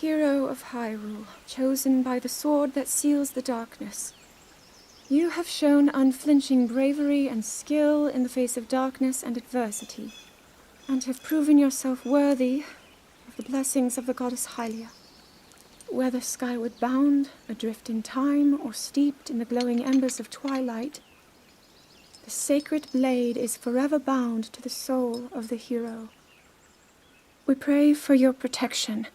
Hero of Hyrule, chosen by the sword that seals the darkness. You have shown unflinching bravery and skill in the face of darkness and adversity, and have proven yourself worthy of the blessings of the goddess Hylia. Whether skyward bound, adrift in time, or steeped in the glowing embers of twilight, the sacred blade is forever bound to the soul of the hero. We pray for your protection,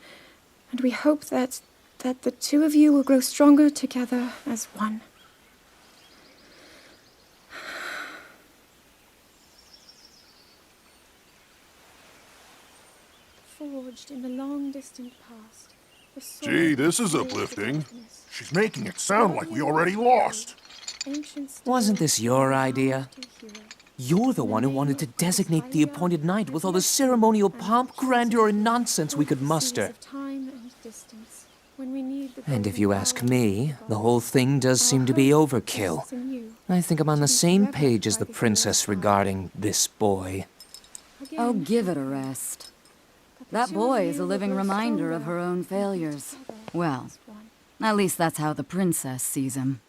and we hope that the two of you will grow stronger together as one. Forged in the long distant past. Gee, this is uplifting. She's making it sound like we already lost. Wasn't this your idea? You're the one who wanted to designate the appointed night with all the ceremonial pomp, grandeur, and nonsense we could muster. And if you ask me, the whole thing does seem to be overkill. I think I'm on the same page as the princess regarding this boy. Oh, give it a rest. That boy is a living reminder of her own failures. Well, at least that's how the princess sees him.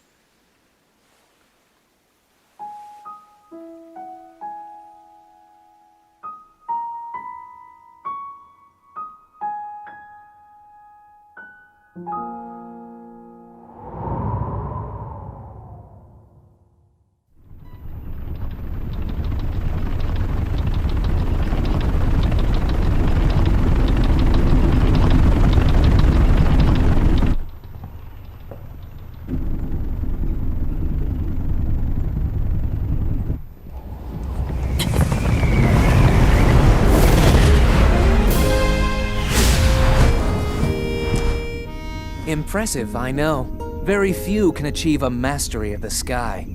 Impressive, I know. Very few can achieve a mastery of the sky.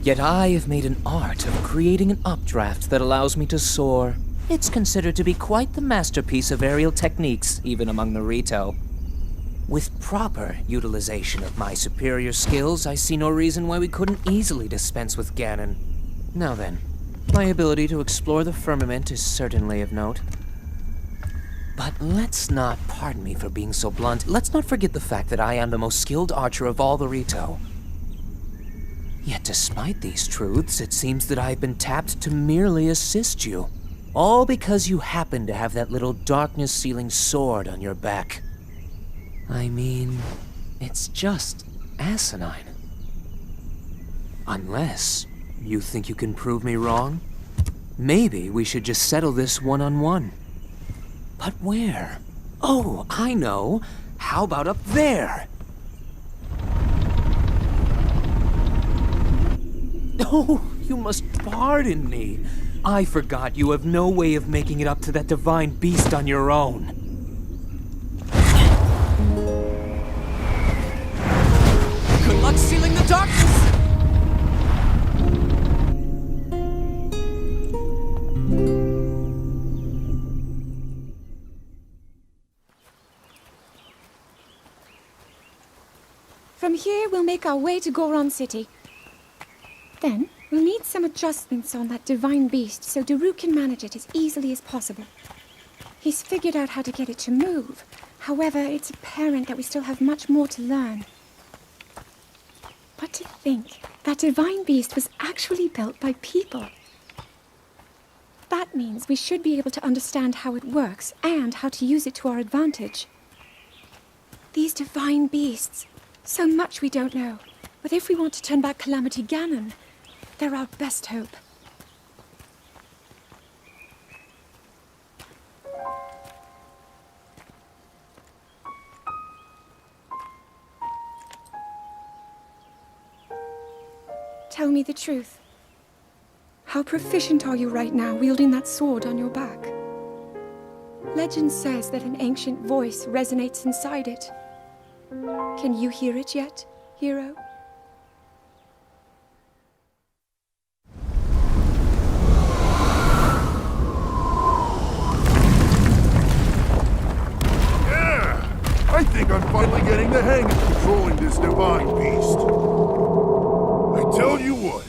Yet I have made an art of creating an updraft that allows me to soar. It's considered to be quite the masterpiece of aerial techniques, even among the Rito. With proper utilization of my superior skills, I see no reason why we couldn't easily dispense with Ganon. Now then, my ability to explore the firmament is certainly of note. But let's not, pardon me for being so blunt, let's not forget the fact that I am the most skilled archer of all the Rito. Yet despite these truths, it seems that I've been tapped to merely assist you. All because you happen to have that little darkness-sealing sword on your back. I mean, it's just asinine. Unless you think you can prove me wrong? Maybe we should just settle this one-on-one. But where? Oh, I know. How about up there? Oh, you must pardon me. I forgot you have no way of making it up to that divine beast on your own. Good luck sealing the darkness! From here, we'll make our way to Goron City. Then, we'll need some adjustments on that divine beast so Daruk can manage it as easily as possible. He's figured out how to get it to move. However, it's apparent that we still have much more to learn. But to think, that divine beast was actually built by people. That means we should be able to understand how it works and how to use it to our advantage. These divine beasts... so much we don't know. But if we want to turn back Calamity Ganon, they're our best hope. Tell me the truth. How proficient are you right now wielding that sword on your back? Legend says that an ancient voice resonates inside it. Can you hear it yet, hero? Yeah! I think I'm finally getting the hang of controlling this divine beast. I tell you what,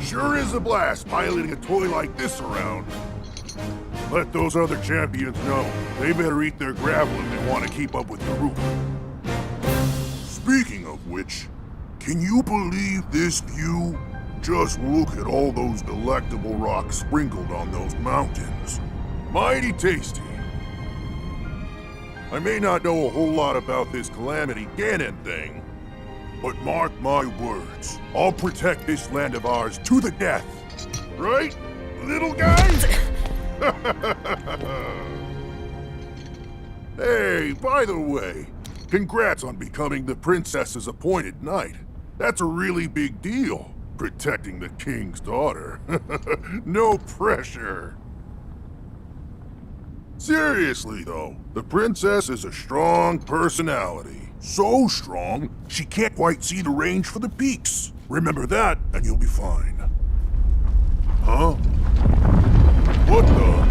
sure is a blast piloting a toy like this around. Let those other champions know. They better eat their gravel if they want to keep up with Daruk. Speaking of which, can you believe this view? Just look at all those delectable rocks sprinkled on those mountains. Mighty tasty. I may not know a whole lot about this Calamity Ganon thing, but mark my words, I'll protect this land of ours to the death. Right, little guys? Hey, by the way, congrats on becoming the princess's appointed knight. That's a really big deal, protecting the king's daughter. No pressure. Seriously, though, the princess is a strong personality. So strong, she can't quite see the range for the peaks. Remember that, and you'll be fine. Huh? What the?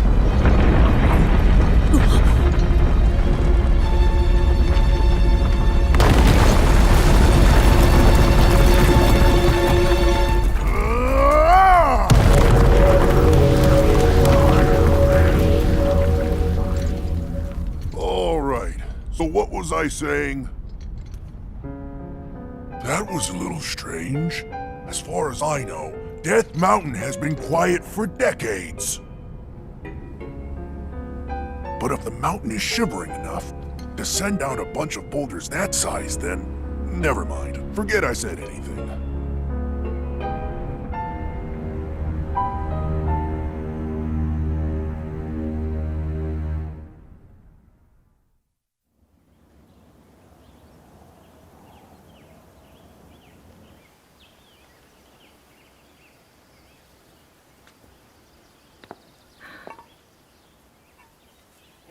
So what was I saying? That was a little strange. As far as I know, Death Mountain has been quiet for decades. But if the mountain is shivering enough to send down a bunch of boulders that size, then never mind. Forget I said anything.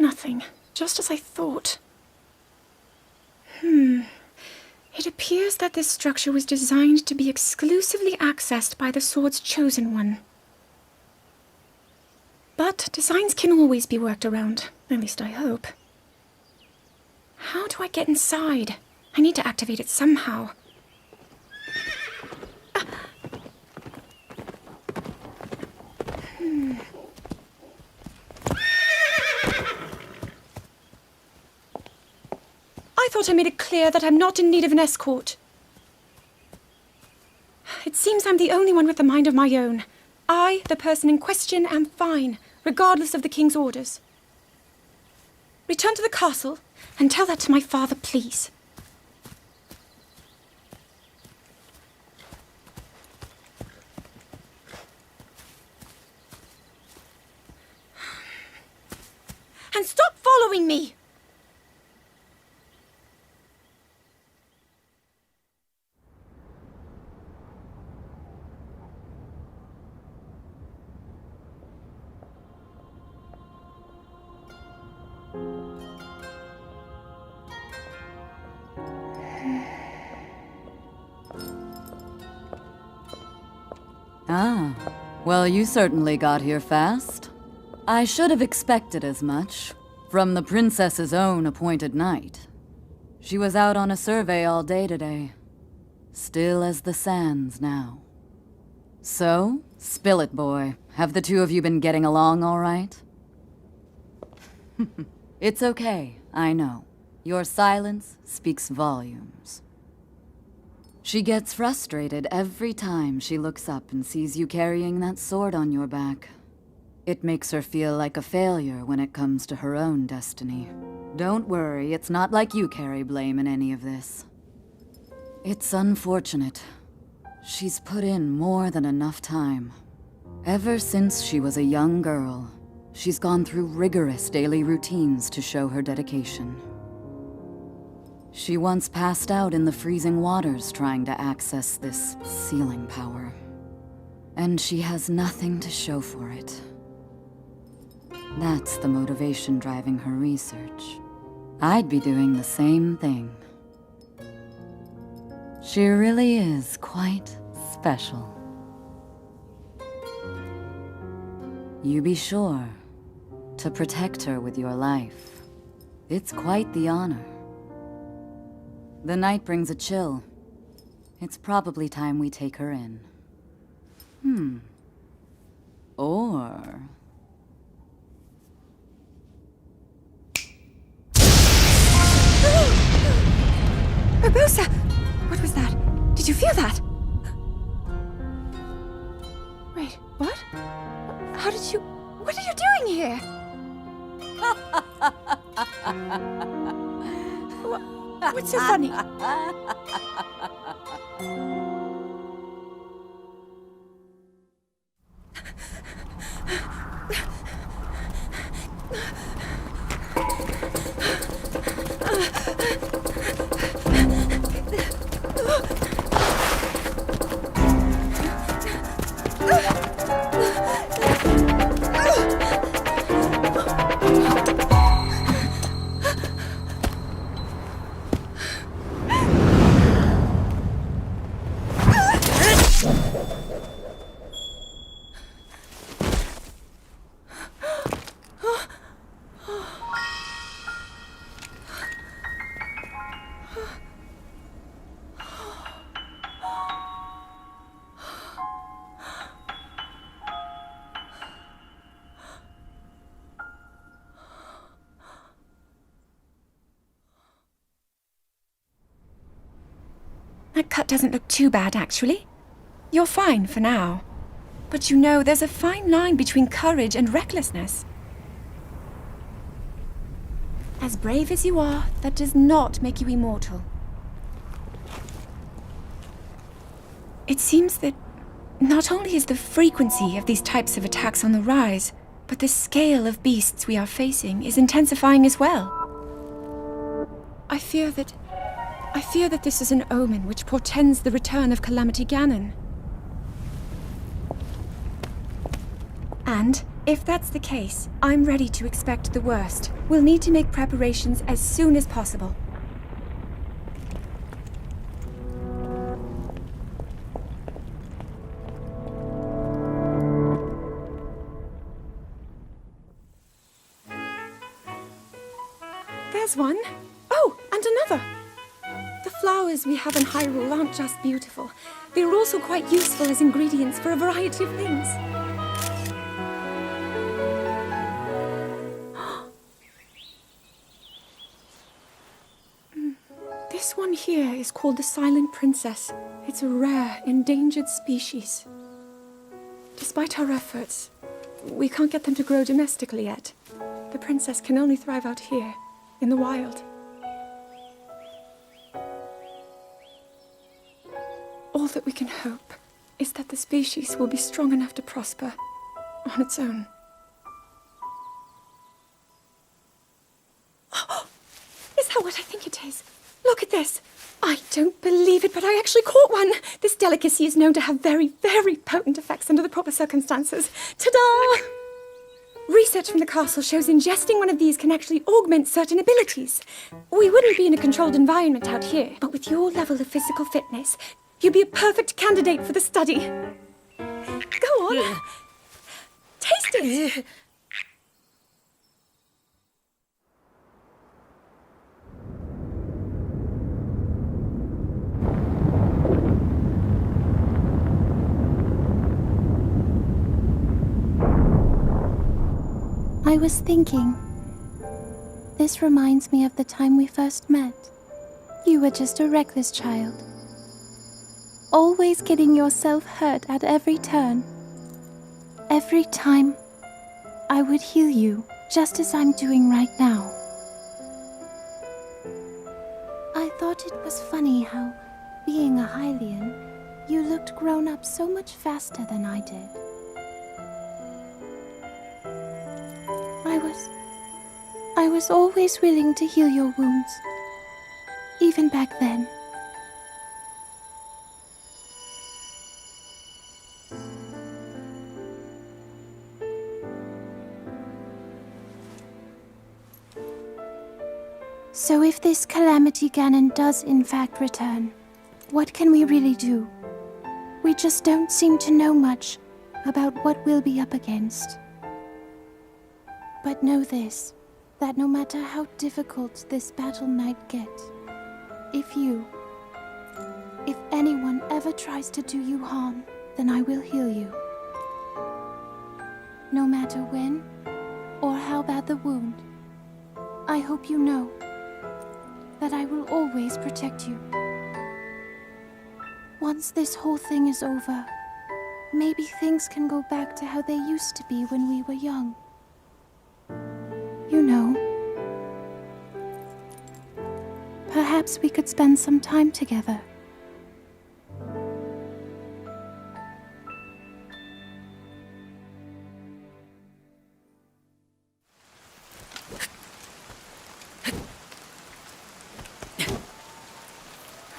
Nothing. Just as I thought. It appears that this structure was designed to be exclusively accessed by the sword's chosen one. But designs can always be worked around. At least I hope. How do I get inside? I need to activate it somehow. I thought I made it clear that I'm not in need of an escort. It seems I'm the only one with a mind of my own. I, the person in question, am fine, regardless of the king's orders. Return to the castle and tell that to my father, please. And stop following me! Ah, well, you certainly got here fast. I should have expected as much, from the princess's own appointed knight. She was out on a survey all day today. Still as the sands now. So, spill it, boy. Have the two of you been getting along all right? It's okay, I know. Your silence speaks volumes. She gets frustrated every time she looks up and sees you carrying that sword on your back. It makes her feel like a failure when it comes to her own destiny. Don't worry, it's not like you carry blame in any of this. It's unfortunate. She's put in more than enough time. Ever since she was a young girl, she's gone through rigorous daily routines to show her dedication. She once passed out in the freezing waters trying to access this sealing power. And she has nothing to show for it. That's the motivation driving her research. I'd be doing the same thing. She really is quite special. You be sure to protect her with your life. It's quite the honor. The night brings a chill. It's probably time we take her in. Or... Did you feel that? Wait, what? How did you... What are you doing here? What's so funny? That cut doesn't look too bad, actually. You're fine for now. But you know, there's a fine line between courage and recklessness. As brave as you are, that does not make you immortal. It seems that not only is the frequency of these types of attacks on the rise, but the scale of beasts we are facing is intensifying as well. I fear that this is an omen which portends the return of Calamity Ganon. And, if that's the case, I'm ready to expect the worst. We'll need to make preparations as soon as possible. There's one. Oh, and another. The flowers we have in Hyrule aren't just beautiful. They're also quite useful as ingredients for a variety of things. This one here is called the Silent Princess. It's a rare, endangered species. Despite our efforts, we can't get them to grow domestically yet. The princess can only thrive out here, in the wild. All that we can hope is that the species will be strong enough to prosper on its own. Is that what I think it is? Look at this! I don't believe it, but I actually caught one! This delicacy is known to have very, very potent effects under the proper circumstances. Ta-da! Research from the castle shows ingesting one of these can actually augment certain abilities. We wouldn't be in a controlled environment out here, but with your level of physical fitness, you'd be a perfect candidate for the study. Go on. Taste it. I was thinking, this reminds me of the time we first met. You were just a reckless child. Always getting yourself hurt at every turn. Every time, I would heal you, just as I'm doing right now. I thought it was funny how, being a Hylian, you looked grown up so much faster than I did. I was always willing to heal your wounds, even back then. So if this Calamity Ganon does in fact return, what can we really do? We just don't seem to know much about what we'll be up against. But know this, that no matter how difficult this battle might get, if anyone ever tries to do you harm, then I will heal you. No matter when or how bad the wound, I hope you know that I will always protect you. once this whole thing is over, maybe things can go back to how they used to be when we were young. You know. Perhaps we could spend some time together.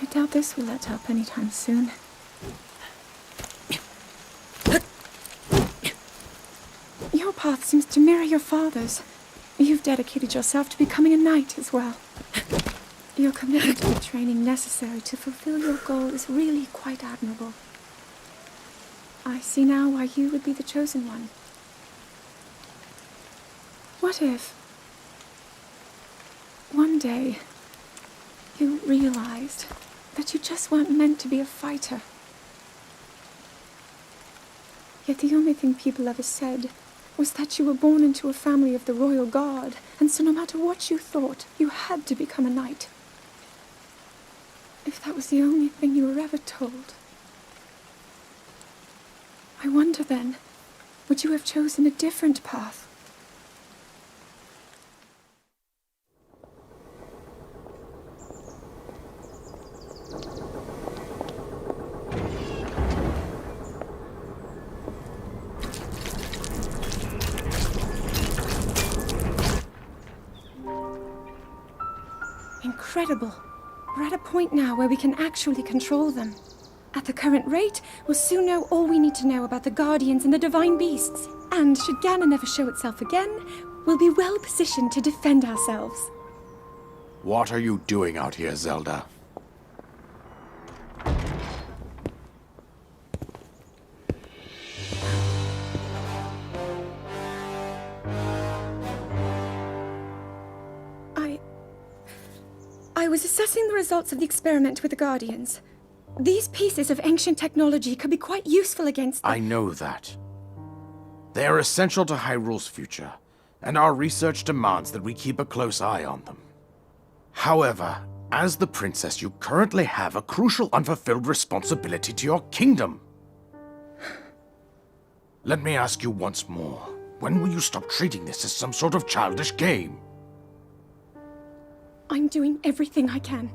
I doubt this will let up anytime soon. Your path seems to mirror your father's. You've dedicated yourself to becoming a knight as well. Your commitment to the training necessary to fulfill your goal is really quite admirable. I see now why you would be the chosen one. What if one day you realized that you just weren't meant to be a fighter? Yet the only thing people ever said was that you were born into a family of the royal guard, and so no matter what you thought, you had to become a knight. If that was the only thing you were ever told, I wonder then, would you have chosen a different path? Incredible. We're at a point now where we can actually control them. At the current rate, we'll soon know all we need to know about the Guardians and the Divine Beasts. And should Ganon ever show itself again, we'll be well positioned to defend ourselves. What are you doing out here, Zelda? I was assessing the results of the experiment with the Guardians. These pieces of ancient technology could be quite useful against them. I know that. They are essential to Hyrule's future, and our research demands that we keep a close eye on them. However, as the princess, you currently have a crucial unfulfilled responsibility to your kingdom. Let me ask you once more, when will you stop treating this as some sort of childish game? I'm doing everything I can.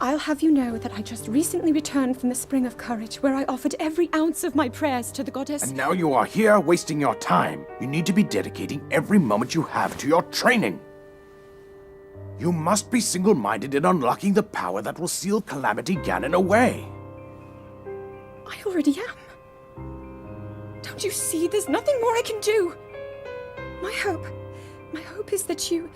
I'll have you know that I just recently returned from the Spring of Courage, where I offered every ounce of my prayers to the goddess. And now you are here wasting your time. You need to be dedicating every moment you have to your training. You must be single-minded in unlocking the power that will seal Calamity Ganon away. I already am. Don't you see? There's nothing more I can do. My hope is that you'll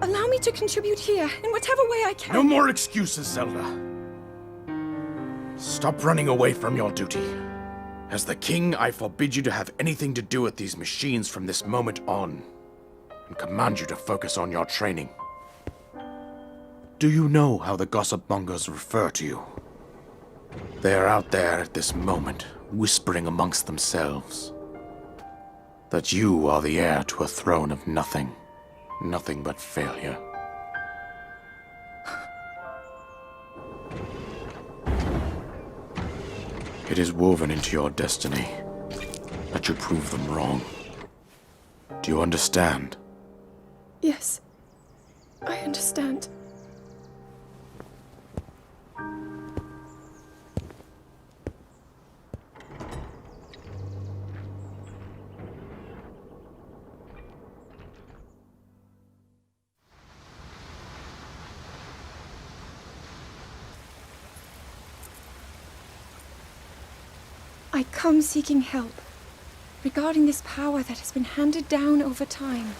allow me to contribute here in whatever way I can. No more excuses, Zelda. Stop running away from your duty. As the king, I forbid you to have anything to do with these machines from this moment on, and command you to focus on your training. Do you know how the gossip mongers refer to you? They are out there at this moment, whispering amongst themselves that you are the heir to a throne of nothing but failure. It is woven into your destiny that you prove them wrong. Do you understand? Yes, I understand. I come seeking help regarding this power that has been handed down over time.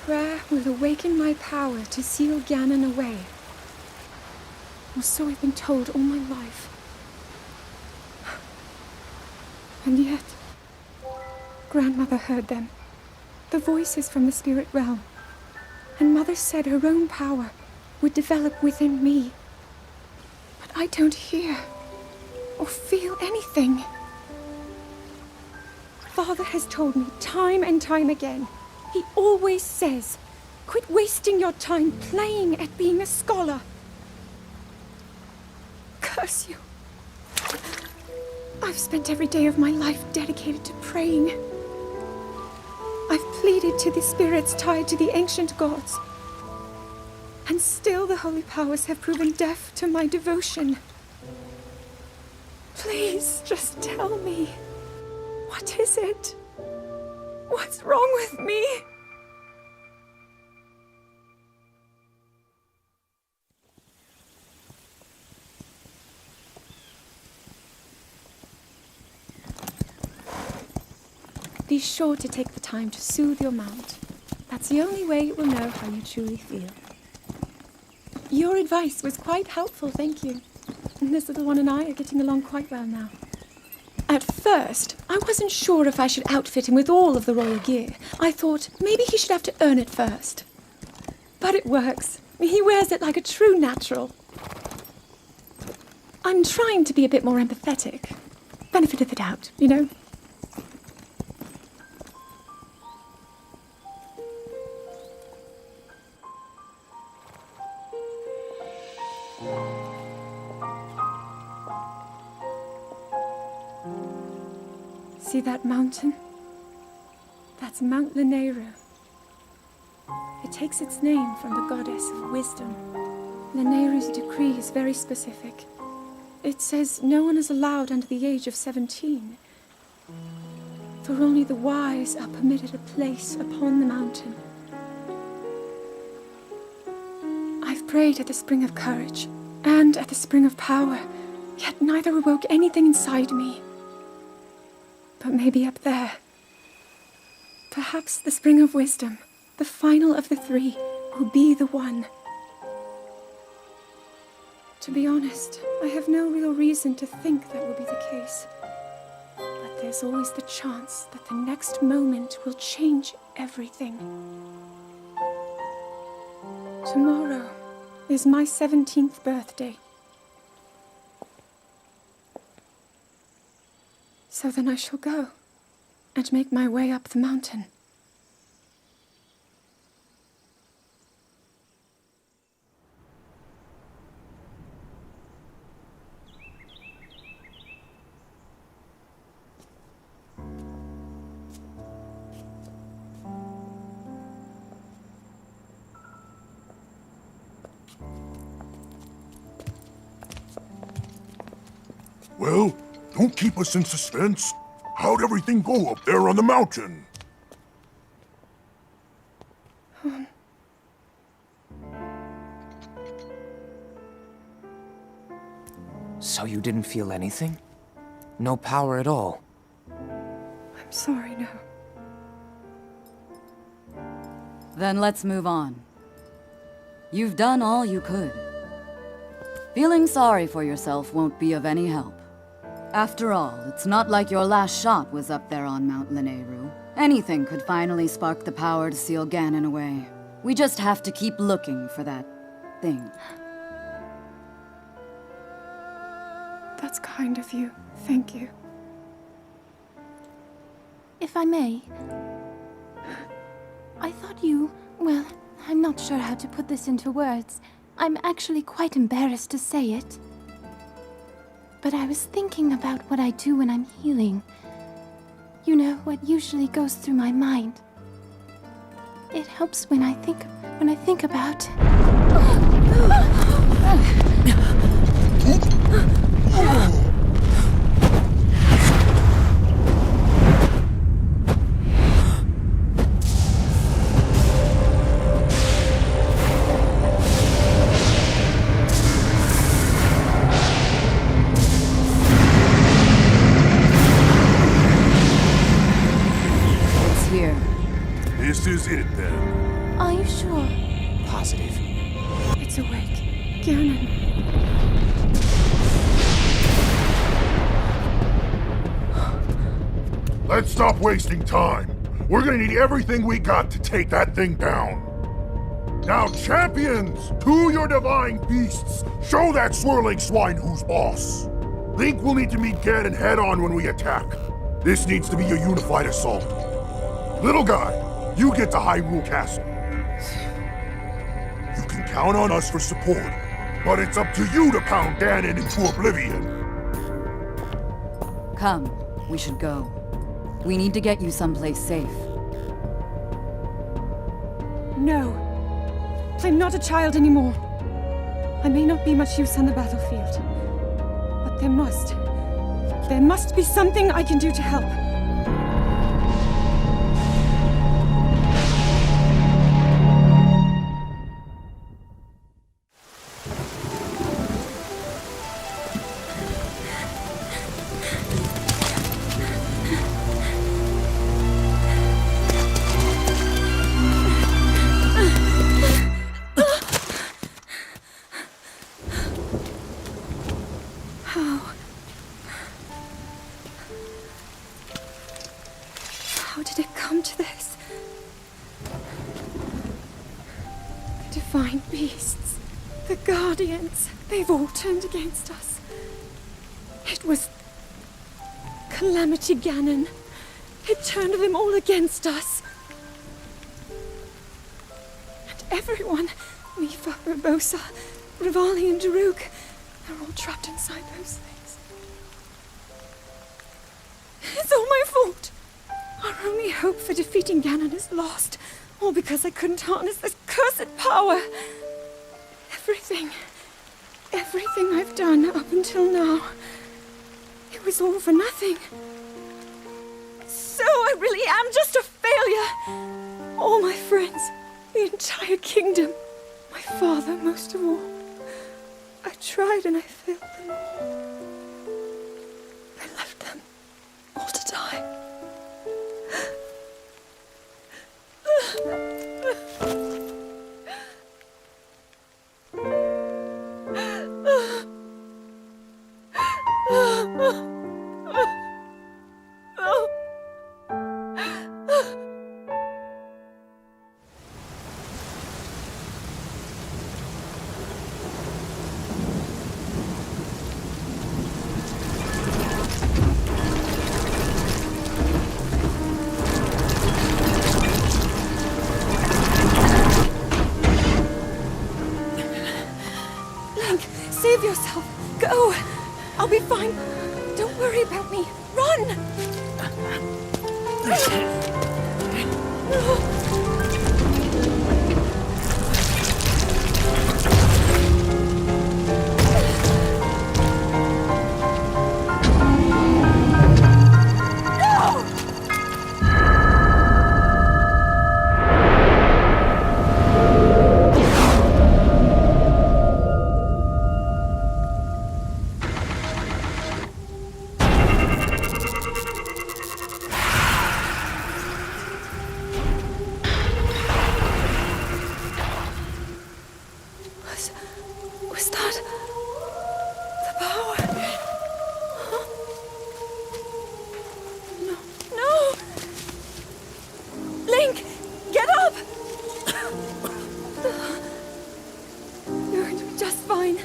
Prayer will awaken my power to seal Ganon away. Or so I've been told all my life. And yet, Grandmother heard them, the voices from the spirit realm, and Mother said her own power would develop within me. But I don't hear or feel anything. Father has told me time and time again. He always says, quit wasting your time playing at being a scholar. curse you. I've spent every day of my life dedicated to praying. I've pleaded to the spirits tied to the ancient gods. And still the holy powers have proven deaf to my devotion. Please, just tell me. What is it? What's wrong with me? Be sure to take the time to soothe your mount. That's the only way it will know how you truly feel. Your advice was quite helpful, thank you. And this little one and I are getting along quite well now. At first, I wasn't sure if I should outfit him with all of the royal gear. I thought maybe he should have to earn it first. But it works. He wears it like a true natural. I'm trying to be a bit more empathetic. Benefit of the doubt, you know? See that mountain? That's Mount Lanayru. It takes its name from the goddess of wisdom. Lanayru's decree is very specific. It says no one is allowed under the age of 17. For only the wise are permitted a place upon the mountain. I've prayed at the Spring of Courage and at the Spring of Power, yet neither awoke anything inside me. But maybe up there. Perhaps the Spring of Wisdom, the final of the three, will be the one. To be honest, I have no real reason to think that will be the case. But there's always the chance that the next moment will change everything. Tomorrow is my 17th birthday. So then I shall go and make my way up the mountain. Well, don't keep us in suspense. How'd everything go up there on the mountain? So you didn't feel anything? No power at all? I'm sorry, no. Then let's move on. You've done all you could. Feeling sorry for yourself won't be of any help. After all, it's not like your last shot was up there on Mount Lanayru. Anything could finally spark the power to seal Ganon away. We just have to keep looking for that thing. That's kind of you. Thank you. If I may, I thought you... well, I'm not sure how to put this into words. I'm actually quite embarrassed to say it. But I was thinking about what I do when I'm healing. You know, what usually goes through my mind. It helps when I think about... This is it, then. Are you sure? Positive. It's awake. Ganon. Let's stop wasting time. We're gonna need everything we got to take that thing down. Now, champions, to your divine beasts, show that swirling swine who's boss. Link will need to meet Ganon head-on when we attack. This needs to be a unified assault. Little guy, you get to Hyrule Castle. You can count on us for support. But it's up to you to pound Ganon into oblivion. Come, we should go. We need to get you someplace safe. No. I'm not a child anymore. I may not be much use on the battlefield. But there must be something I can do to help. How did it come to this? The divine beasts, the guardians, they've all turned against us. It was Calamity Ganon. It turned them all against us. And everyone, Mipha, Urbosa, Revali and Daruk, they're all trapped inside those things. It's all my fault. Our only hope for defeating Ganon is lost, all because I couldn't harness this cursed power. Everything I've done up until now, it was all for nothing. So I really am just a failure. All my friends, the entire kingdom, my father most of all. I tried and I failed them all. I left them all to die. Save yourself! Go! I'll be fine! Don't worry about me! Run! Was that the power? Huh? No! Link, get up! You're going to be just fine.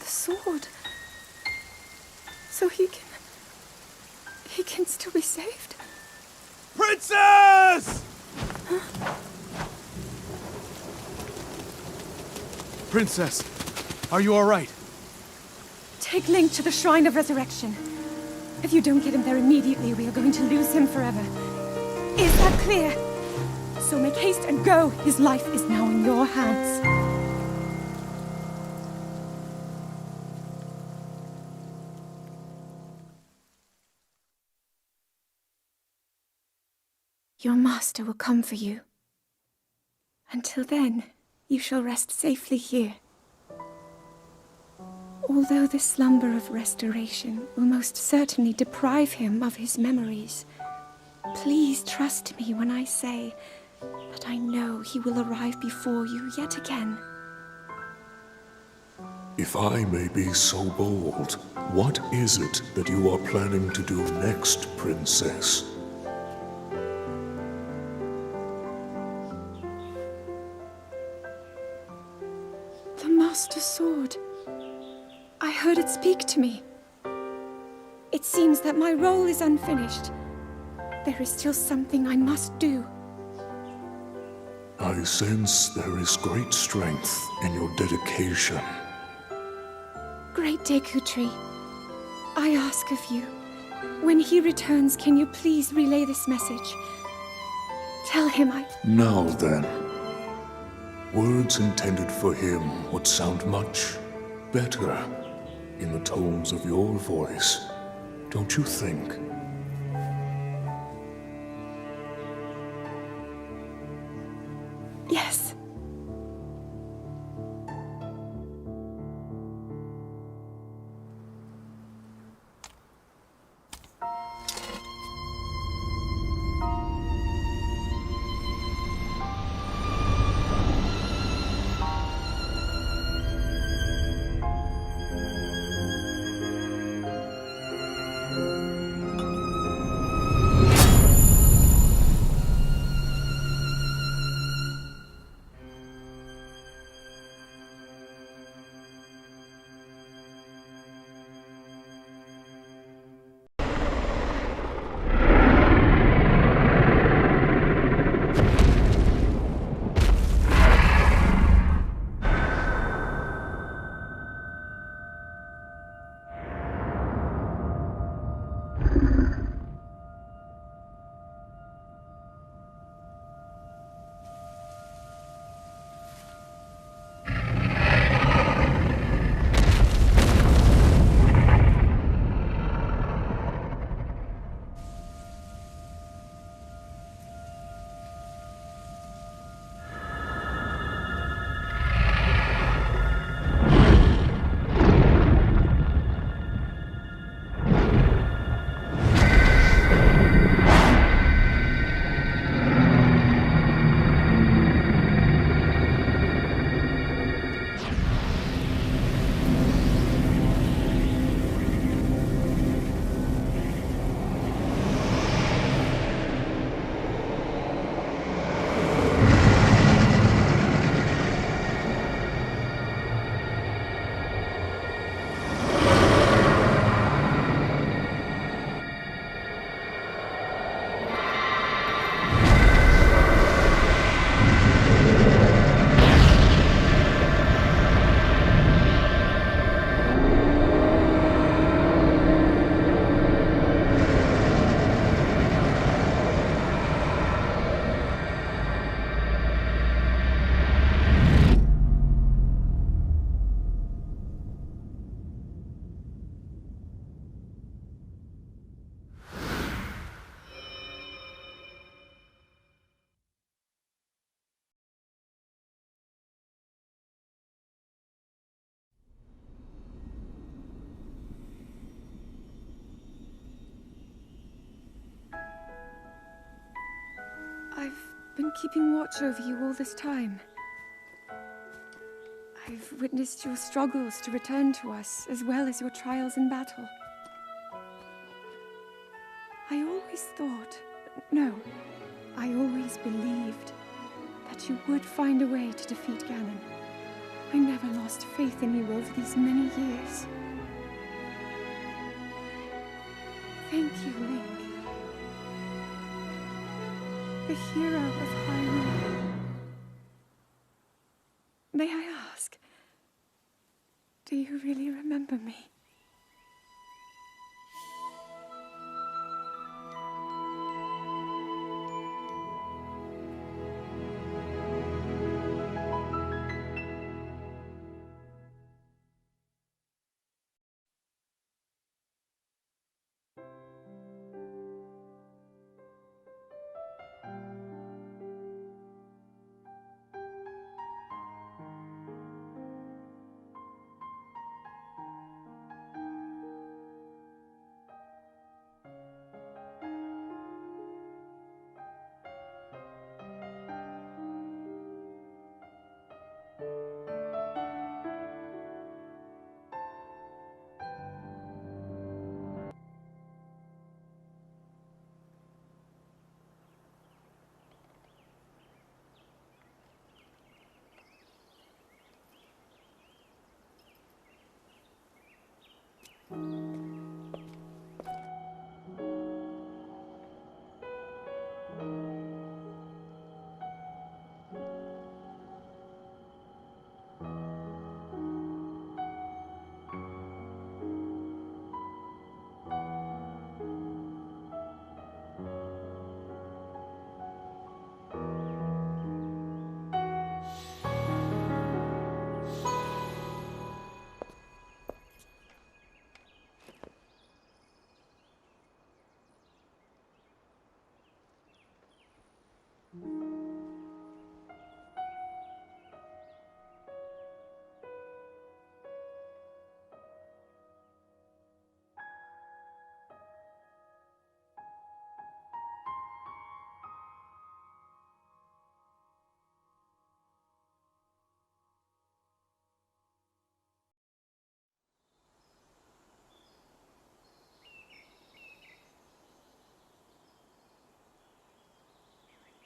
Sword. So he can still be saved? Princess! Huh? Princess, are you all right? Take Link to the Shrine of Resurrection. If you don't get him there immediately, we are going to lose him forever. Is that clear? So make haste and go. His life is now in your hands. Your master will come for you. Until then, you shall rest safely here. Although the slumber of restoration will most certainly deprive him of his memories, please trust me when I say that I know he will arrive before you yet again. If I may be so bold, What is it that you are planning to do next, Princess? The Master Sword. I heard it speak to me. It seems that my role is unfinished. There is still something I must do. I sense there is great strength in your dedication. Great Deku Tree, I ask of you, when he returns, can you please relay this message? Tell him I... Now then, words intended for him would sound much better in the tones of your voice, don't you think? Yes. I've been keeping watch over you all this time. I've witnessed your struggles to return to us, as well as your trials in battle. I always thought, no, I always believed that you would find a way to defeat Ganon. I never lost faith in you over these many years. Thank you, Link. The hero of Hyrule. May I ask, do you really remember me?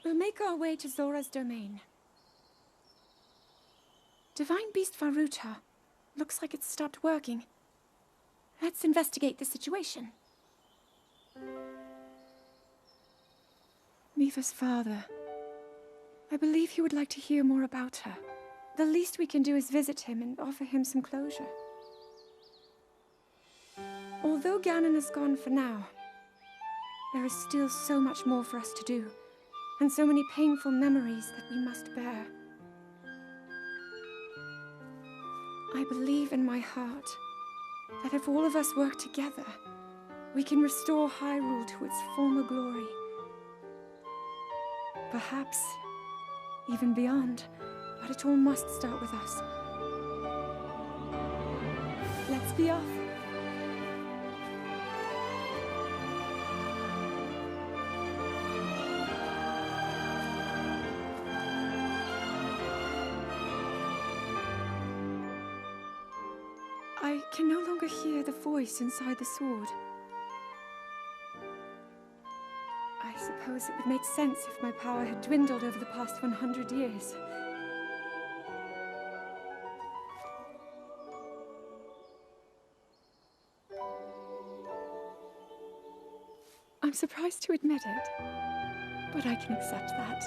We'll make our way to Zora's domain. Divine Beast Varuta. Looks like it's stopped working. Let's investigate the situation. Mipha's father. I believe he would like to hear more about her. The least we can do is visit him and offer him some closure. Although Ganon is gone for now, there is still so much more for us to do, and so many painful memories that we must bear. I believe in my heart that if all of us work together, we can restore Hyrule to its former glory. Perhaps even beyond, but it all must start with us. Let's be off. I can no longer hear the voice inside the sword. I suppose it would make sense if my power had dwindled over the past 100 years. I'm surprised to admit it, but I can accept that.